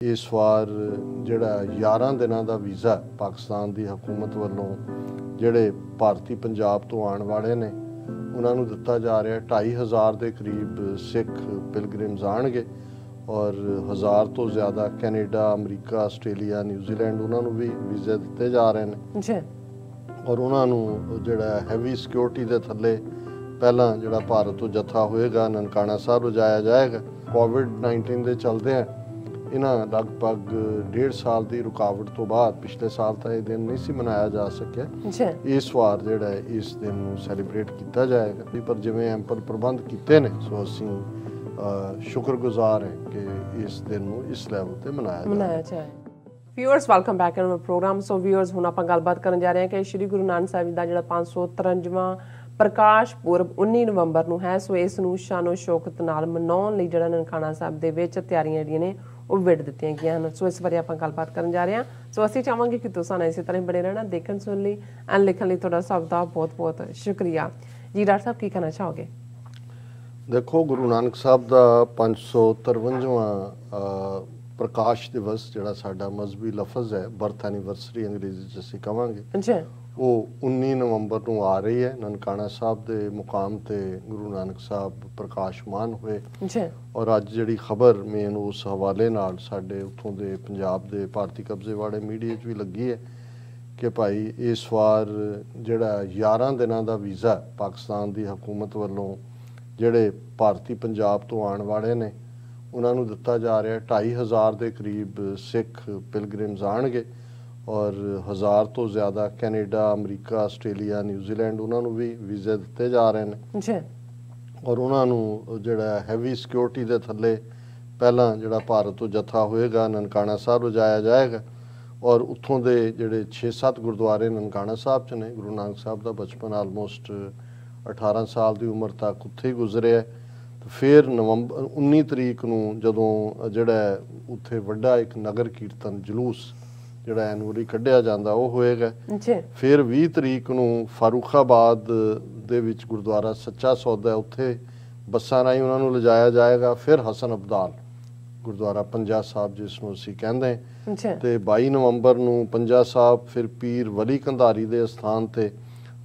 इस वार जिहड़ा 11 दिनों का वीज़ा पाकिस्तान की हुकूमत वालों जिहड़े भारती पंजाब तो आने वाले ने उन्होंने दिता जा रहा है। 2500 के करीब सिख पिलग्रिम्स आएंगे और 1000 तो ज़्यादा कैनेडा, अमरीका, आस्ट्रेलिया, न्यूजीलैंड उन्होंने भी वीज़े दिते जा रहे हैं और उन्होंने जिहड़ा हैवी सिक्योरिटी के थले पहला जिहड़ा भारत तो जत्था होएगा ननकाना साहब लिजाया जाएगा। कोविड-19 के चलते हैं इन्हां लगभग 1.5 साल की रुकावट तो बाद पिछले साल तो यह दिन नहीं सी मनाया जा सकिया। इस वार जिहड़ा इस दिन नूं सैलीब्रेट किया जाएगा पर जिवें एम्पल प्रबंध किए ने सो असीं शुक्रगुजार हैं कि इस दिन नूं इस लैवल ते मनाया जाए। Viewers welcome back in program. So viewers हुण आपां गलबात करन जा रहे हैं कि श्री गुरु नानक साहिब जी दा जिहड़ा 553वां प्रकाश पुरब 19 नवंबर नूं है सो इस नूं शानो शौकत नाल मनाउण लई जिहड़ा ननकाना साहिब दे विच तैयारियां जिहड़ियां ने ਉਹ ਵਿੜ ਦਿੱਤੀਆਂ ਗਈਆਂ ਹਨ। ਸੋ ਇਸ ਬਾਰੇ ਆਪਾਂ ਗੱਲਬਾਤ ਕਰਨ ਜਾ ਰਹੇ ਹਾਂ। ਸੋ ਅਸੀਂ ਚਾਹਾਂਗੇ ਕਿ ਤੁਸੀਂ ਇਸੇ ਤਰ੍ਹਾਂ ਬਣੇ ਰਹਿਣਾ, ਦੇਖਣ ਸੁਣਨ ਲਈ ਐਂਡ ਲਿਖਣ ਲਈ ਤੁਹਾਡਾ ਸਭ ਦਾ ਬਹੁਤ-ਬਹੁਤ ਸ਼ੁਕਰੀਆ ਜੀ। ਡਾਕਟਰ ਸਾਹਿਬ ਕੀ ਕਹਿਣਾ ਚਾਹੋਗੇ? देखो गुरु नानक साहब का 553वां प्रकाश दिवस जिहड़ा साडा मजहबी लफज है बर्थ एनिवर्सरी अंग्रेजी च असीं कहांगे वो 19 नवंबर नूं आ रही है। ननकाना साहब के मुकाम ते गुरु नानक साहब प्रकाशमान हुए और अज जिहड़ी खबर मेन उस हवाले नाल साडे उत्थों दे पंजाब दे भारती कब्जे वाले मीडिया च भी लगी है कि भाई इस वार जिहड़ा 11 दिनों का वीज़ा पाकिस्तान की हुकूमत वालों जिहड़े भारती पंजाब तो आने वाले ने उन्होंने दिता जा रहा है। 2500 के करीब सिख पिलग्रिम्स आएंगे और 1000 तो ज़्यादा कैनेडा, अमरीका, आस्ट्रेलिया, न्यूजीलैंड उन्होंने भी वीज़े दिते जा रहे हैं और उन्होंने जिहड़ा हैवी सिक्योरिटी के थले पहला जिहड़ा भारत तो जत्था होएगा ननकाना साहब लिजाया जाएगा और उत्थों के जिहड़े 6-7 गुरुद्वारे ननकाना साहब च ने। गुरु नानक साहब का बचपन आलमोस्ट 18 साल की उम्र तक उत्थे ही गुजरिया। तो फिर नवंबर 19 तरीक नूं जदों जिहड़ा उत्थे वड्डा एक नगर कीर्तन जलूस जिहड़ा एनुअली कढ़िया जांदा वो होएगा। फिर 20 तरीक नूं फारूखाबाद दे विच गुरुद्वारा सच्चा सौदा उत्थे बसां राहीं उन्हां नूं लिजाया जाएगा। फिर हसन अब्दाल गुरुद्वारा पंजा साहब जिसनूं असीं कहंदे ते 22 नवंबर नूं पंजा साहब फिर पीर वली कंधारी दे स्थान ते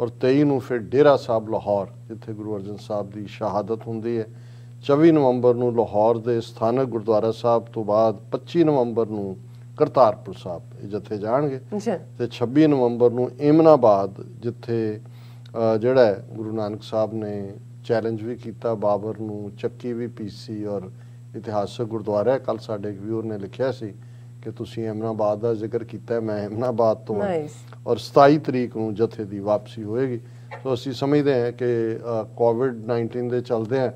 और 23 नूं फिर डेरा साहब लाहौर जिथे गुरु अर्जन साहब की शहादत हुंदी है। 24 नवंबर नूं लाहौर दे स्थानक गुरुद्वारा साहब तो बाद 25 नवंबर नूं करतारपुर साहब जत्थे जाणगे ते 26 नवंबर नूं एमनाबाद जिथे जिहड़ा गुरु नानक साहब ने चैलेंज भी किया बाबर नूं, चक्की भी पीसी और इतिहासक गुरुद्वारा है। कल साडे एक व्यूअर ने लिखिया सी कि तुसीं एमनाबाद का जिक्र किया, मैं एमनाबाद तो और 27 तरीक नूं जत्थे की वापसी होएगी। तो असीं समझते हैं कि कोविड-19 के चलते हैं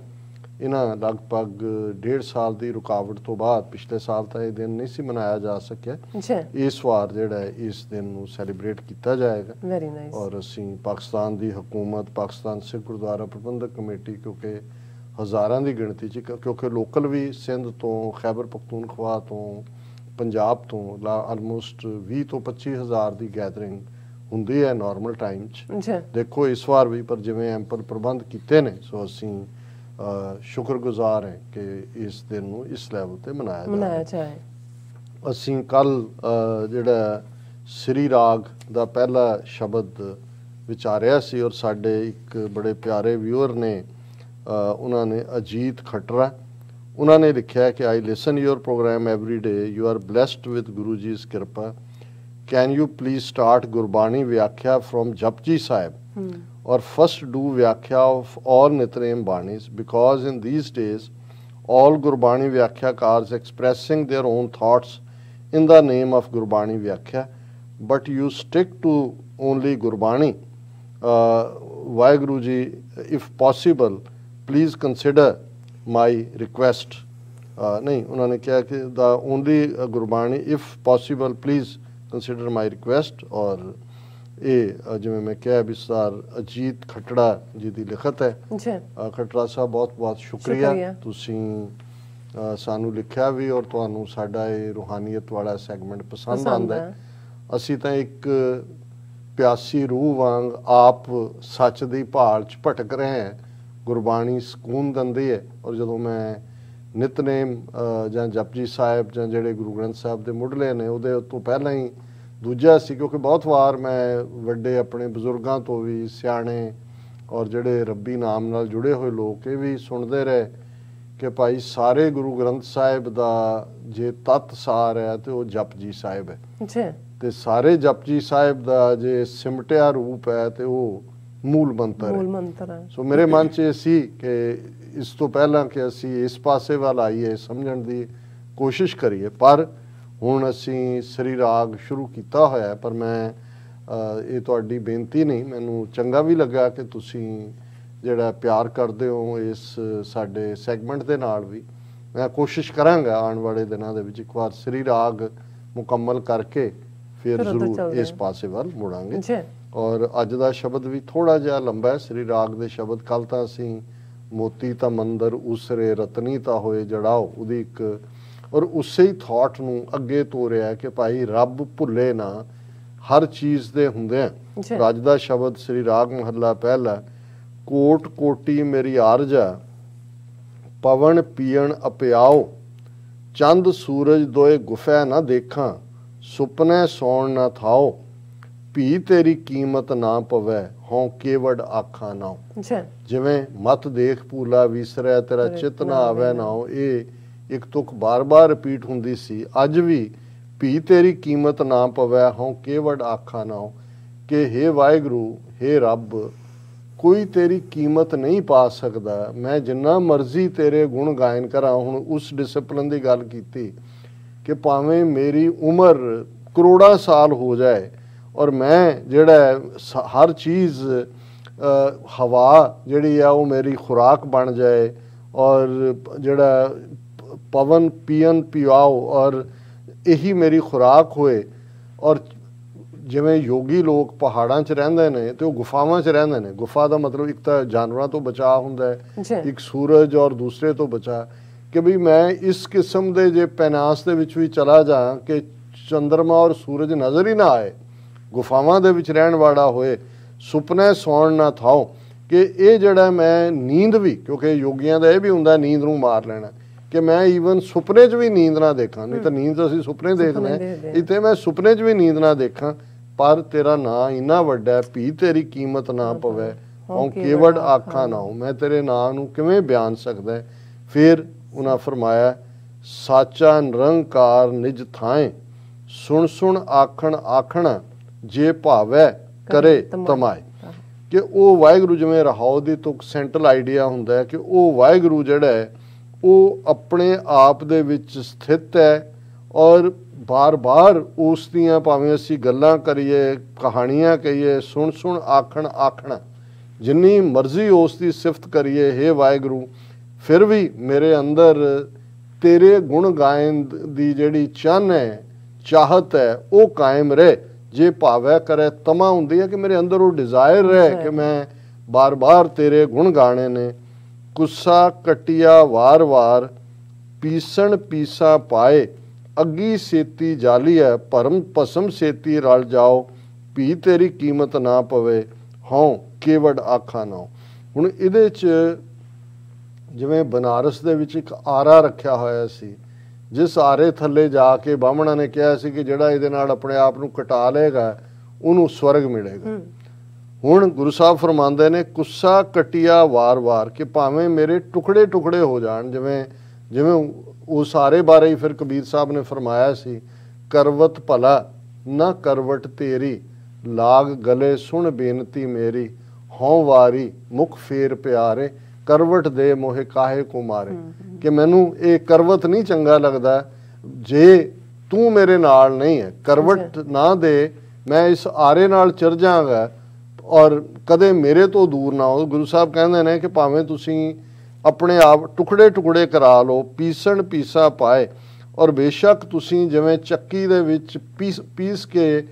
इन्हां लगभग 1.5 साल की रुकावट तो बाद पिछले साल तो यह दिन नहीं सी मनाया जा सकिया। इस वार जिहड़ा इस दिन नूं सैलीब्रेट किया जाएगा और असीं पाकिस्तान की हुकूमत, पाकिस्तान सिख गुरुद्वारा प्रबंधक कमेटी क्योंकि हज़ारां की गिणती क्योंकि लोकल भी सिंध तो, खैबर पख्तूनख्वा तो, पंजाब तो आलमोस्ट 20 तो 25 हज़ार की गैदरिंग हुंदी है नॉर्मल टाइम च। देखो इस बार भी पर जिवें एम्पल प्रबंध किए ने सो असीं शुक्रगुजार हैं कि इस दिन नूं इस लैवल ते मनाया जाए। असीं कल जिहड़ा श्री राग दा पहला शब्द विचारिया सी और साडे एक बड़े प्यारे व्यूअर ने उन्होंने अजीत खटरा उन्होंने लिखा है कि I listen your program every day, you are blessed with Guru ji's kripa, can you please start Gurbani vyakhya from Japji Sahib or first do व्याख्या of all Nitrem Banis because in these days all Gurbani Vyakhyakas expressing their own thoughts in the name of Gurbani Vyakhya, but you stick to only Gurbani. Vaheguru ji, if possible, please consider my request. नहीं उन्होंने कहा कि the only Gurbani, if possible, please consider my request और ये जिवें मैं कहा विस्तार अजीत खटड़ा जी की लिखत है। खटड़ा साहब बहुत बहुत शुक्रिया तुसीं सानू लिखिया भी और तुहानू साडा ये रूहानीयत वाला सैगमेंट पसंद आंदा है। असीं तां एक प्यासी रूह वांग आप सच दी भाल च भटक रहे हैं। गुरबाणी सकून दिंदी है और जदों मैं ਨਿਤਨੇਮ ਜਾਂ ਜਪਜੀ ਸਾਹਿਬ ਜਾਂ ਜਿਹੜੇ ਗੁਰੂ ਗ੍ਰੰਥ ਸਾਹਿਬ ਦੇ ਮੁੱਢਲੇ ਨੇ ਉਹਦੇ ਤੋਂ ਪਹਿਲਾਂ ਹੀ ਦੂਜਾ ਸੀ, ਕਿਉਂਕਿ ਬਹੁਤ ਵਾਰ ਮੈਂ ਵੱਡੇ ਆਪਣੇ ਬਜ਼ੁਰਗਾਂ ਤੋਂ ਵੀ, ਸਿਆਣੇ ਔਰ ਜਿਹੜੇ ਰੱਬੀ ਨਾਮ ਨਾਲ ਜੁੜੇ ਹੋਏ ਲੋਕ ਇਹ ਵੀ ਸੁਣਦੇ ਰਹੇ ਕਿ ਭਾਈ ਸਾਰੇ ਗੁਰੂ ਗ੍ਰੰਥ ਸਾਹਿਬ ਦਾ ਜੇ ਤੱਤ ਸਾਰ ਹੈ ਤੇ ਉਹ ਜਪਜੀ ਸਾਹਿਬ ਹੈ ਜੀ, ਤੇ ਸਾਰੇ ਜਪਜੀ ਸਾਹਿਬ ਦਾ ਜੇ ਸਿਮਟਿਆ ਰੂਪ ਹੈ ਤੇ ਉਹ ਮੂਲ ਮੰਤਰ ਹੈ। ਸੋ ਮੇਰੇ ਮਨ 'ਚ ਇਹ ਸੀ ਕਿ ਇਸ ਤੋਂ ਪਹਿਲਾਂ ਕਿ ਅਸੀਂ ਇਸ ਪਾਸੇ ਵੱਲ ਆਈਏ, ਸਮਝਣ ਦੀ ਕੋਸ਼ਿਸ਼ ਕਰੀਏ, ਪਰ ਹੁਣ ਅਸੀਂ ਸ੍ਰੀ ਰਾਗ ਸ਼ੁਰੂ ਕੀਤਾ ਹੋਇਆ। ਪਰ ਮੈਂ ਇਹ ਤੁਹਾਡੀ ਬੇਨਤੀ ਨਹੀਂ, ਮੈਨੂੰ ਚੰਗਾ ਵੀ ਲੱਗਾ ਕਿ ਤੁਸੀਂ ਜਿਹੜਾ ਪਿਆਰ ਕਰਦੇ ਹੋ ਇਸ ਸਾਡੇ ਸੈਗਮੈਂਟ ਦੇ ਨਾਲ ਵੀ। ਮੈਂ ਕੋਸ਼ਿਸ਼ ਕਰਾਂਗਾ ਆਉਣ ਵਾਲੇ ਦਿਨਾਂ ਦੇ ਵਿੱਚ ਇੱਕ ਵਾਰ ਸ੍ਰੀ ਰਾਗ ਮੁਕੰਮਲ ਕਰਕੇ ਫਿਰ ਜ਼ਰੂਰ ਇਸ ਪਾਸੇ ਵੱਲ ਮੁੜਾਂਗੇ। ਔਰ ਅੱਜ ਦਾ ਸ਼ਬਦ ਵੀ ਥੋੜਾ ਜਿਹਾ ਲੰਬਾ ਹੈ, ਸ੍ਰੀ ਰਾਗ ਦੇ ਸ਼ਬਦ। ਕੱਲ ਤਾਂ ਅਸੀਂ ਮੋਤੀ ਤਾਂ ਮੰਦਰ ਉਸਰੇ ਰਤਨੀ ਤਾਂ ਹੋਏ ਜੜਾਓ, ਉਹਦੀ ਇੱਕ ਔਰ ਉਸੇ ਹੀ ਥਾਟ ਨੂੰ ਅੱਗੇ ਤੋਰਿਆ ਕਿ ਭਾਈ ਰੱਬ ਭੁੱਲੇ ਨਾ, ਹਰ ਚੀਜ਼ ਦੇ ਹੁੰਦੇ ਆ। ਅੱਜ ਦਾ ਸ਼ਬਦ ਸ੍ਰੀ ਰਾਗ ਮਹੱਲਾ ਪਹਿਲਾ, ਕੋਟ ਕੋਟੀ ਮੇਰੀ ਆਰਜਾ ਪਵਨ ਪੀਣ ਅਪਿਆਓ, ਚੰਦ ਸੂਰਜ ਦੋਏ ਗੁਫੈ ਨਾ ਦੇਖਾਂ, ਸੁਪਨੇ ਸੌਣ ਨਾ ਥਾਓ, ਭੀ ਤੇਰੀ ਕੀਮਤ ਨਾ ਪਵੈ, ਹੋਂ ਕੇਵੜ ਆਖਾਂ ਨਾਉ। ਜਿਵੇਂ ਮਤ ਦੇਖ ਭੂਲਾ ਵਿਸਰੈ, ਤੇਰਾ ਚਿਤ ਨਾ ਆਵੈ ਨਾਉ, ਇਹ ਇੱਕ ਤੁਕ ਬਾਰ-ਬਾਰ ਰਿਪੀਟ ਹੁੰਦੀ ਸੀ। ਅੱਜ ਵੀ ਭੀ ਤੇਰੀ ਕੀਮਤ ਨਾ ਪਵੈ, ਹੋਂ ਕੇਵੜ ਆਖਾਂ ਨਾਉ, ਕਿ ਹੇ ਵਾਹਿਗੁਰੂ, ਹੇ ਰੱਬ, ਕੋਈ ਤੇਰੀ ਕੀਮਤ ਨਹੀਂ ਪਾ ਸਕਦਾ। ਮੈਂ ਜਿੰਨਾ ਮਰਜ਼ੀ ਤੇਰੇ ਗੁਣ ਗਾਇਨ ਕਰਾਂ। ਹੁਣ ਉਸ ਡਿਸਪਲਿਨ ਦੀ ਗੱਲ ਕੀਤੀ ਕਿ ਭਾਵੇਂ ਮੇਰੀ ਉਮਰ ਕਰੋੜਾਂ ਸਾਲ ਹੋ ਜਾਏ ਔਰ ਮੈਂ ਜਿਹੜਾ ਹਰ ਚੀਜ਼ ਹਵਾ ਜਿਹੜੀ ਆ ਉਹ ਮੇਰੀ ਖੁਰਾਕ ਬਣ ਜਾਏ, ਔਰ ਜਿਹੜਾ ਪਵਨ ਪੀਣ ਪਿਆਓ ਔਰ ਇਹੀ ਮੇਰੀ ਖੁਰਾਕ ਹੋਏ। ਔਰ ਜਿਵੇਂ ਯੋਗੀ ਲੋਕ ਪਹਾੜਾਂ 'ਚ ਰਹਿੰਦੇ ਨੇ ਤੇ ਉਹ ਗੁਫਾਵਾਂ 'ਚ ਰਹਿੰਦੇ ਨੇ। ਗੁਫਾ ਦਾ ਮਤਲਬ ਇੱਕ ਤਾਂ ਜਾਨਵਰਾਂ ਤੋਂ ਬਚਾਅ ਹੁੰਦਾ ਹੈ, ਇੱਕ ਸੂਰਜ ਔਰ ਦੂਸਰੇ ਤੋਂ ਬਚਾਅ। ਕਿ ਵੀ ਮੈਂ ਇਸ ਕਿਸਮ ਦੇ ਜੇ ਪੈਨਾਸ ਦੇ ਵਿੱਚ ਵੀ ਚਲਾ ਜਾ ਕਿ ਚੰਦਰਮਾ ਔਰ ਸੂਰਜ ਨਜ਼ਰ ਹੀ ਨਾ ਆਏ, ਗੁਫਾਵਾਂ ਦੇ ਵਿੱਚ ਰਹਿਣ ਵਾਲਾ ਹੋਏ, ਸੁਪਨੇ ਸੌਣ ਨਾ ਥਾਓ, ਕਿ ਇਹ ਜਿਹੜਾ ਮੈਂ ਨੀਂਦ ਵੀ, ਕਿਉਂਕਿ ਯੋਗੀਆਂ ਦਾ ਇਹ ਵੀ ਹੁੰਦਾ ਨੀਂਦ ਨੂੰ ਮਾਰ ਲੈਣਾ, ਕਿ ਮੈਂ ਈਵਨ ਸੁਪਨੇ 'ਚ ਵੀ ਨੀਂਦ ਨਾ ਦੇਖਾਂ। ਨਹੀਂ ਤਾਂ ਨੀਂਦ ਅਸੀਂ ਸੁਪਨੇ ਦੇਖਦੇ, ਇੱਥੇ ਮੈਂ ਸੁਪਨੇ 'ਚ ਵੀ ਨੀਂਦ ਨਾ ਦੇਖਾਂ। ਪਰ ਤੇਰਾ ਨਾਂ ਇੰਨਾ ਵੱਡਾ, ਭੀ ਤੇਰੀ ਕੀਮਤ ਨਾ ਪਵੇ, ਹੋਂ ਕੇਵੜ ਆਖਾਂ ਨਾਉ, ਮੈਂ ਤੇਰੇ ਨਾਂ ਨੂੰ ਕਿਵੇਂ ਬਿਆਨ ਸਕਦਾ। ਫਿਰ ਉਹਨਾਂ ਫਰਮਾਇਆ, ਸਾਚਾ ਨਿਰੰਕਾਰ ਨਿਜ ਥਾਏ, ਸੁਣ ਸੁਣ ਆਖਣ ਆਖਣਾ, ਜੇ ਭਾਵੈ ਕਰੇ ਤਮਾਏ। ਕਿ ਉਹ ਵਾਹਿਗੁਰੂ, ਜਿਵੇਂ ਰਹਾਉ ਦੀ ਤੁਕ ਸੈਂਟਰਲ ਆਈਡੀਆ ਹੁੰਦਾ ਹੈ ਕਿ ਉਹ ਵਾਹਿਗੁਰੂ ਜਿਹੜਾ ਹੈ ਉਹ ਆਪਣੇ ਆਪ ਦੇ ਵਿੱਚ ਸਥਿਤ ਹੈ, ਔਰ ਬਾਰ-ਬਾਰ ਉਸ ਦੀਆਂ ਭਾਵੇਂ ਅਸੀਂ ਗੱਲਾਂ ਕਰੀਏ, ਕਹਾਣੀਆਂ ਕਹੀਏ, ਸੁਣ ਸੁਣ ਆਖਣ ਆਖਣਾ, ਜਿੰਨੀ ਮਰਜ਼ੀ ਉਸ ਦੀ ਸਿਫਤ ਕਰੀਏ, ਹੇ ਵਾਹਿਗੁਰੂ, ਫਿਰ ਵੀ ਮੇਰੇ ਅੰਦਰ ਤੇਰੇ ਗੁਣ ਗਾਇਨ ਦੀ ਜਿਹੜੀ ਚੰਨ ਹੈ, ਚਾਹਤ ਹੈ, ਉਹ ਕਾਇਮ ਰਹੇ। ਜੇ ਭਾਵੈ ਕਰੇ ਤਮਾ ਹੁੰਦੀ ਹੈ ਕਿ ਮੇਰੇ ਅੰਦਰ ਉਹ ਡਿਜ਼ਾਇਰ ਰਹੇ ਕਿ ਮੈਂ ਬਾਰ-ਬਾਰ ਤੇਰੇ ਗੁਣ ਗਾਣੇ ਨੇ। ਕੁੱਸਾ ਕਟਿਆ ਵਾਰ-ਵਾਰ, ਪੀਸਣ ਪੀਸਾ ਪਾਏ, ਅੱਗੀ ਸੇਤੀ ਜਾਲੀ ਹੈ, ਭਰਮ ਭਸਮ ਸੇਤੀ ਰਲ ਜਾਓ, ਭੀ ਤੇਰੀ ਕੀਮਤ ਨਾ ਪਵੇ, ਹੋਂ ਕੇਵੜ ਆਖਾਂ ਨਾਉ। ਹੁਣ ਇਹਦੇ 'ਚ ਜਿਵੇਂ ਬਨਾਰਸ ਦੇ ਵਿੱਚ ਇੱਕ ਆਰਾ ਰੱਖਿਆ ਹੋਇਆ ਸੀ, ਜਿਸ ਆਰੇ ਥੱਲੇ ਜਾ ਕੇ ਬਾਹਮਣਾਂ ਨੇ ਕਿਹਾ ਸੀ ਕਿ ਜਿਹੜਾ ਇਹਦੇ ਨਾਲ ਆਪਣੇ ਆਪ ਨੂੰ ਕਟਾ ਲਏਗਾ ਉਹਨੂੰ ਸਵਰਗ ਮਿਲੇਗਾ। ਹੁਣ ਗੁਰੂ ਸਾਹਿਬ ਫਰਮਾਉਂਦੇ ਨੇ, ਕੁੱਸਾ ਕਟਿਆ ਵਾਰ-ਵਾਰ, ਕਿ ਭਾਵੇਂ ਮੇਰੇ ਟੁਕੜੇ ਟੁਕੜੇ ਹੋ ਜਾਣ। ਜਿਵੇਂ ਉਹ ਸਾਰੇ ਬਾਰੇ ਹੀ ਫਿਰ ਕਬੀਰ ਸਾਹਿਬ ਨੇ ਫਰਮਾਇਆ ਸੀ, ਕਰਵਤ ਭਲਾ ਨਾ ਕਰਵਟ ਤੇਰੀ, ਲਾਗ ਗਲੇ ਸੁਣ ਬੇਨਤੀ ਮੇਰੀ, ਹੋਂ ਵਾਰੀ ਮੁਖ ਫੇਰ ਪਿਆਰੇ, ਕਰਵਟ ਦੇ ਮੋਹੇ ਕਾਹੇ ਕੋ ਮਾਰੇ। ਕਿ ਮੈਨੂੰ ਇਹ ਕਰਵਤ ਨਹੀਂ ਚੰਗਾ ਲੱਗਦਾ ਜੇ ਤੂੰ ਮੇਰੇ ਨਾਲ ਨਹੀਂ ਹੈ, ਕਰਵਟ ਨਾ ਦੇ, ਮੈਂ ਇਸ ਆਰੇ ਨਾਲ ਚੜ ਜਾਵਾਂਗਾ ਔਰ ਕਦੇ ਮੇਰੇ ਤੋਂ ਦੂਰ ਨਾ ਹੋ। ਗੁਰੂ ਸਾਹਿਬ ਕਹਿੰਦੇ ਨੇ ਕਿ ਭਾਵੇਂ ਤੁਸੀਂ ਆਪਣੇ ਆਪ ਟੁਕੜੇ ਟੁਕੜੇ ਕਰਾ ਲਓ, ਪੀਸਣ ਪੀਸਾ ਪਾਏ, ਔਰ ਬੇਸ਼ੱਕ ਤੁਸੀਂ ਜਿਵੇਂ ਚੱਕੀ ਦੇ ਵਿੱਚ ਪੀਸ ਕੇ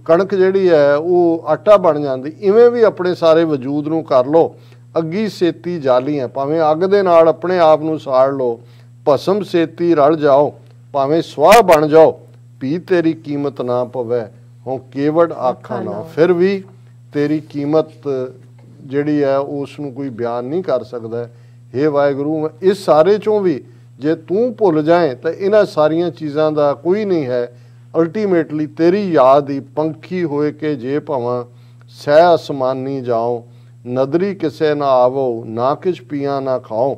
ਕਣਕ ਜਿਹੜੀ ਹੈ ਉਹ ਆਟਾ ਬਣ ਜਾਂਦੀ, ਇਵੇਂ ਵੀ ਆਪਣੇ ਸਾਰੇ ਵਜੂਦ ਨੂੰ ਕਰ ਲਓ। ਅੱਗੀ ਸੇਤੀ ਜਾਲੀਆਂ, ਭਾਵੇਂ ਅੱਗ ਦੇ ਨਾਲ ਆਪਣੇ ਆਪ ਨੂੰ ਸਾੜ ਲਓ, ਭਸਮ ਸੇਤੀ ਰਲ ਜਾਓ, ਭਾਵੇਂ ਸਵਾਹ ਬਣ ਜਾਓ, ਭੀ ਤੇਰੀ ਕੀਮਤ ਨਾ ਪਵੇ, ਹੋਂ ਕੇਵੜ ਆਖਾਂ ਨਾ। ਫਿਰ ਵੀ ਤੇਰੀ ਕੀਮਤ ਜਿਹੜੀ ਹੈ ਉਸ ਨੂੰ ਕੋਈ ਬਿਆਨ ਨਹੀਂ ਕਰ ਸਕਦਾ। हे वाहिगुरू इस सारे चों भी जे तू भुल जाए तो इन्हां सारियां चीज़ां दा कोई नहीं है। अल्टीमेटली तेरी याद ही पंखी होए के जे भावां सह आसमानी जाओ, नदरी किसे ना आवो, ना किछ पिया ना खाओ,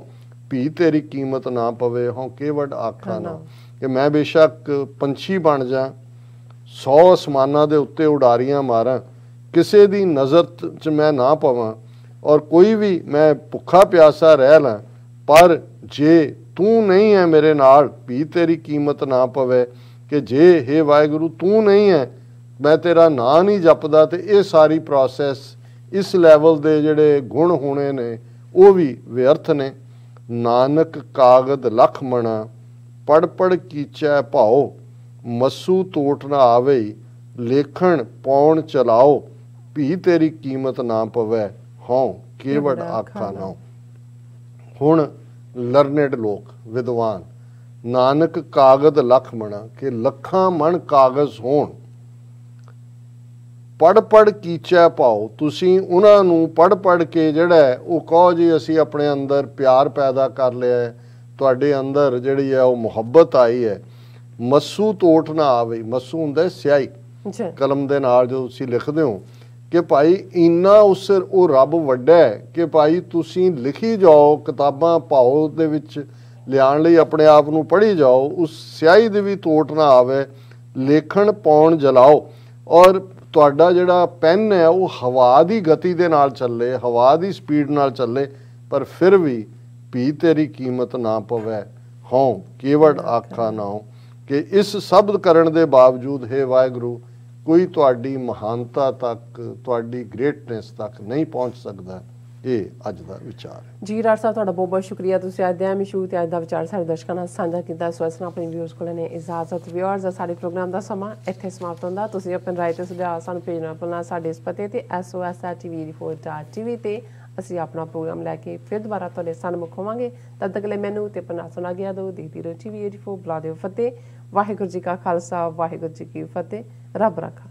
भी तेरी कीमत ना पवे, हों केवट आखा ना। कि मैं बेशक पंछी बन जा, 100 आसमानां दे उत्ते उडारियां मारां, किसे दी नज़र च मैं ना पवां, और कोई भी मैं भुखा प्यासा रह ला, पर जे तू नहीं है मेरे नाल, भी तेरी कीमत ना पवे। कि जे हे वाहिगुरू तू नहीं है, मैं तेरा नां नहीं जपदा, तो ये सारी प्रोसैस इस लैवल दे जिहड़े गुण होने ने वो भी व्यर्थ ने। नानक कागद लख मना, पढ़ पढ़ कीचै भाओ, मस्सू तोट ना आवे, लेखन पौन चलाओ, भी तेरी कीमत ना पवै, हों केवट आखा ना। हुण लर्नेड लोग विद्वान नानक कागद लख मना, कि लखां मन कागज़ होण, पढ़ पढ़ कीचै भाओ, तुसीं उन्हां नूं पढ़ पढ़ के जिहड़ा है वो कहो जी असीं अपने अंदर प्यार पैदा कर लिया है, तुहाडे अंदर जिहड़ी है वो मुहब्बत आई है। मस्सू तोट ना आवे, मस्सू हुंदा स्याही, कलम दे नाल जो तुसीं लिखदे हो कि भाई इन्ना उस वो रब वड्डा है कि भाई तुसीं लिखी जाओ, किताबां भाओ दे विच लियाण लई अपने आप नूं पढ़ी जाओ, उस स्याही दी भी तोट ना आवे, लेखन पौन जलाओ, और तुहाडा जिहड़ा पैन है वो हवा दी गति दे नाल चले, हवा दी स्पीड नाल चले, पर फिर भी तेरी कीमत ना पवै, हों केवट आखा ना हो। कि इस सब करन दे बावजूद हे वाहिगुरू कोई तुहाडी महानता तक, तुहाडी ग्रेटनेस तक नहीं पहुँच सकता। ये अज दा विचार है जी। राज साहब तुहाडा बहुत बहुत शुक्रिया, तुसीं अज दा इशू ते अज दा विचार साडे दर्शकां नाल साझा कीता। सो इस नाल अपने व्यूअर्स कोल ने इजाजत। व्यूअर्स साडे प्रोग्राम दा समा इत्थे समाप्त हुंदा। तुसीं अपने राय ते सुझाव सानूं भेजना भुल्लना साडे इस पते ते sos@tv84.tv ते ਅਸੀਂ ਆਪਣਾ ਪ੍ਰੋਗਰਾਮ ਲੈ ਕੇ ਫਿਰ ਦੁਬਾਰਾ ਤੁਹਾਡੇ ਸਨਮੁਖ ਹੋਵਾਂਗੇ। ਤਦ ਤੱਕ ਲਈ ਮੈਨੂੰ ਤੇ ਆਪਣਾ ਸੁਣਾ ਗਿਆ ਦੋ ਦੇਖਦੀ ਰਹੋ TV 84 ਬੁਲਾ ਦਿਓ ਫਤਿਹ। ਵਾਹਿਗੁਰੂ ਜੀ ਕਾ ਖਾਲਸਾ, ਵਾਹਿਗੁਰੂ ਜੀ ਕੀ ਫਤਿਹ। ਰੱਬ ਰਾਖਾ।